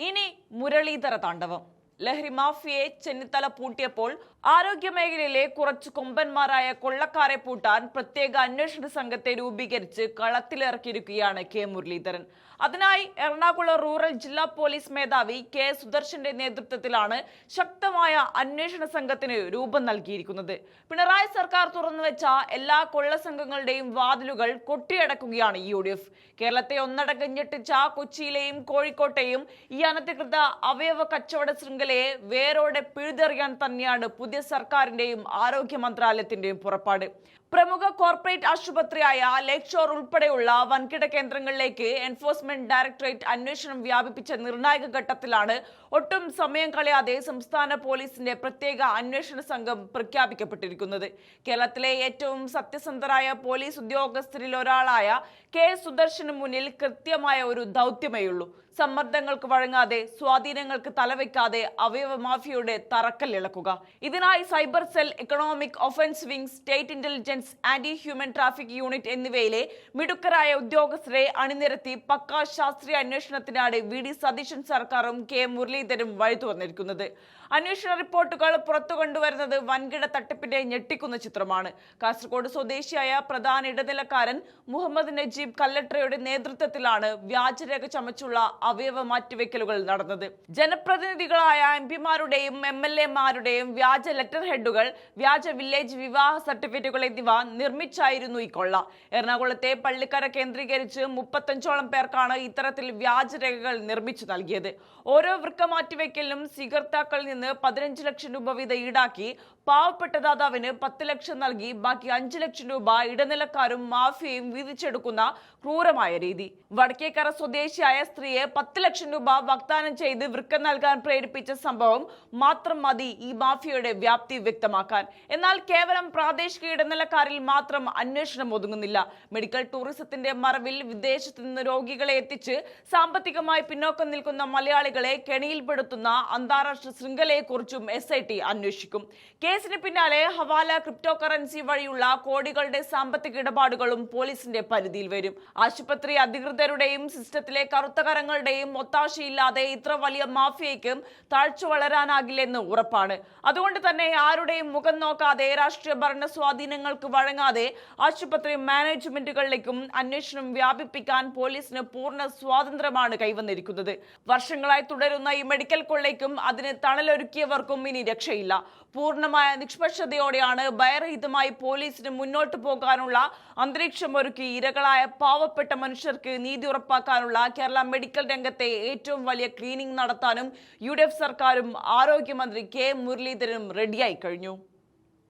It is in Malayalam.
ഇനി മുരളീധര താണ്ഡവം. ലഹരി മാഫിയയെ ചെന്നിത്തല പൂട്ടിയപ്പോൾ ആരോഗ്യമേഖലയിലെ കുറച്ച് കൊമ്പന്മാരായ കൊള്ളക്കാരെ പൂട്ടാൻ പ്രത്യേക അന്വേഷണ സംഘത്തെ രൂപീകരിച്ച് കളത്തിലിറക്കിയിരിക്കുകയാണ് കെ മുരളീധരൻ. അതിനായി എറണാകുളം റൂറൽ ജില്ലാ പോലീസ് മേധാവി കെ സുദർശന്റെ നേതൃത്വത്തിലാണ് ശക്തമായ അന്വേഷണ സംഘത്തിന് രൂപം നൽകിയിരിക്കുന്നത്. പിണറായി സർക്കാർ തുറന്നുവെച്ച എല്ലാ കൊള്ളസംഘങ്ങളുടെയും വാതിലുകൾ കൊട്ടിയടക്കുകയാണ് UDF. കേരളത്തെ ഒന്നടങ്കം ഞെട്ടിച്ച കൊച്ചിയിലെയും കോഴിക്കോട്ടെയും ഈ അനധികൃത അവയവ കച്ചവട ശൃംഖലയെ വേരോടെ പിഴുതെറിയാൻ തന്നെയാണ് പുതിയ സർക്കാരിന്റെയും ആരോഗ്യ മന്ത്രാലയത്തിന്റെയും പുറപ്പാട്. പ്രമുഖ കോർപ്പറേറ്റ് ആശുപത്രിയായ ലേക്ക് ഷോർ ഉൾപ്പെടെയുള്ള വൻകിട കേന്ദ്രങ്ങളിലേക്ക് എൻഫോഴ്സ്മെന്റ് ഡയറക്ടറേറ്റ് അന്വേഷണം വ്യാപിപ്പിച്ച നിർണായക ഘട്ടത്തിലാണ് ഒട്ടും സമയം കളയാതെ സംസ്ഥാന പോലീസിന്റെ പ്രത്യേക അന്വേഷണ സംഘം പ്രഖ്യാപിക്കപ്പെട്ടിരിക്കുന്നത്. കേരളത്തിലെ ഏറ്റവും സത്യസന്ധരായ പോലീസ് ഉദ്യോഗസ്ഥരിൽ ഒരാളായ കെ സുദർശന് മുന്നിൽ കൃത്യമായ ഒരു ദൗത്യമേയുള്ളൂ. സമ്മർദ്ദങ്ങൾക്ക് വഴങ്ങാതെ, സ്വാധീനങ്ങൾക്ക് തലവെക്കാതെ അവയവ മാഫിയയുടെ തറക്കല്ലിളക്കുക. ഇതിനായി cyber cell, economic offence wing, state intelligence, anti human traffic unit എന്നിവയിലെ മിടുക്കരായ ഉദ്യോഗസ്ഥരെ അണിനിരത്തി പക്കാ ശാസ്ത്രീയ അന്വേഷണത്തിനാണ് VD സതീശൻ സർക്കാരും കെ മുരളീധരനും വഴിതു വന്നിരിക്കുന്നത്. അന്വേഷണ റിപ്പോർട്ടുകൾ പുറത്തു കൊണ്ടുവരുന്നത് വൻകിട തട്ടിപ്പിന്റെ ഞെട്ടിക്കുന്ന ചിത്രമാണ്. കാസർഗോഡ് സ്വദേശിയായ പ്രധാന ഇടനിലക്കാരൻ മുഹമ്മദ് നജീബ് കല്ലട്രയുടെ നേതൃത്വത്തിലാണ് വ്യാജരേഖ ചമച്ചുള്ള അവയവ മാറ്റിവെക്കലുകൾ നടന്നത്. ജനപ്രതിനിധികളായ MPമാരുടെയും MLAമാരുടെയും വ്യാജ ലെറ്റർ ഹെഡുകൾ, വ്യാജ വില്ലേജ് വിവാഹ സർട്ടിഫിക്കറ്റുകൾ എന്നിവ നിർമ്മിച്ചായിരുന്നു ഈ കൊള്ള. എറണാകുളത്തെ പള്ളിക്കര കേന്ദ്രീകരിച്ച് 35ഓളം പേർക്കാണ് ഇത്തരത്തിൽ വ്യാജരേഖകൾ നിർമ്മിച്ചു നൽകിയത്. ഓരോ വൃക്ക മാറ്റിവെക്കലിനും സ്വീകർത്താക്കളിൽ നിന്ന് 15 ലക്ഷം രൂപ വീതം ഈടാക്കി പാവപ്പെട്ട ദാതാവിന് 10 ലക്ഷം നൽകി ബാക്കി 5 ലക്ഷം രൂപ ഇടനിലക്കാരും മാഫിയയും വീതിച്ചെടുക്കുന്ന ക്രൂരമായ രീതി. വടക്കേക്കര സ്വദേശിയായ സ്ത്രീയെ 10 ലക്ഷം രൂപ വാഗ്ദാനം ചെയ്ത് വൃക്ക നൽകാൻ പ്രേരിപ്പിച്ച സംഭവം മാത്രം മതി ഈ മാഫിയയുടെ വ്യാപ്തി വ്യക്തമാക്കാൻ. എന്നാൽ കേവലം പ്രാദേശിക ഇടനിലക്കാരിൽ മാത്രം അന്വേഷണം ഒതുങ്ങുന്നില്ല. മെഡിക്കൽ ടൂറിസത്തിന്റെ മറവിൽ വിദേശത്ത് നിന്ന് രോഗികളെ എത്തിച്ച് സാമ്പത്തികമായി പിന്നോക്കം നിൽക്കുന്ന മലയാളികളെ കെണിയിൽപ്പെടുത്തുന്ന അന്താരാഷ്ട്ര ശൃംഖലയെക്കുറിച്ചും SIT അന്വേഷിക്കും. കേസിന് പിന്നാലെ ഹവാല, ക്രിപ്റ്റോ കറൻസി വഴിയുള്ള കോടികളുടെ സാമ്പത്തിക ഇടപാടുകളും പോലീസിന്റെ പരിധിയിൽ വരും. ആശുപത്രി അധികൃതരുടെയും സിസ്റ്റത്തിലെ കറുത്ത കരങ്ങളുടെയും ഒത്താശയില്ലാതെ ഇത്ര വലിയ മാഫിയയ്ക്കും താഴ്ച വളരാനാകില്ലെന്ന് ഉറപ്പാണ്. അതുകൊണ്ട് തന്നെ ആരുടെയും മുഖം നോക്കാതെ, രാഷ്ട്രീയ ഭരണ സ്വാധീനങ്ങൾക്ക് വഴങ്ങാതെ ആശുപത്രി മാനേജ്മെന്റുകളിലേക്കും അന്വേഷണം വ്യാപിപ്പിക്കാൻ പോലീസിന് പൂർണ്ണ സ്വാതന്ത്ര്യമാണ് കൈവന്നിരിക്കുന്നത്. വർഷങ്ങളായി തുടരുന്ന ഈ മെഡിക്കൽ കൊള്ളയ്ക്കും അതിന് തണലൊരുക്കിയവർക്കും ഇനി രക്ഷയില്ല. പൂർണ്ണമായ നിഷ്പക്ഷതയോടെയാണ് ഭയരഹിതമായി പോലീസിന് മുന്നോട്ട് പോകാനുള്ള അന്തരീക്ഷം ഒരുക്കി ഇരകളായ പാവപ്പെട്ട മനുഷ്യർക്ക് നീതി ഉറപ്പാക്കാനുള്ള കേരള മെഡിക്കൽ രംഗത്തെ ഏറ്റവും വലിയ ക്ലീനിംഗ് നടത്താനും UDF സർക്കാരും ആരോഗ്യമന്ത്രി കെ മുരളീധരനും റെഡിയായി കഴിഞ്ഞു.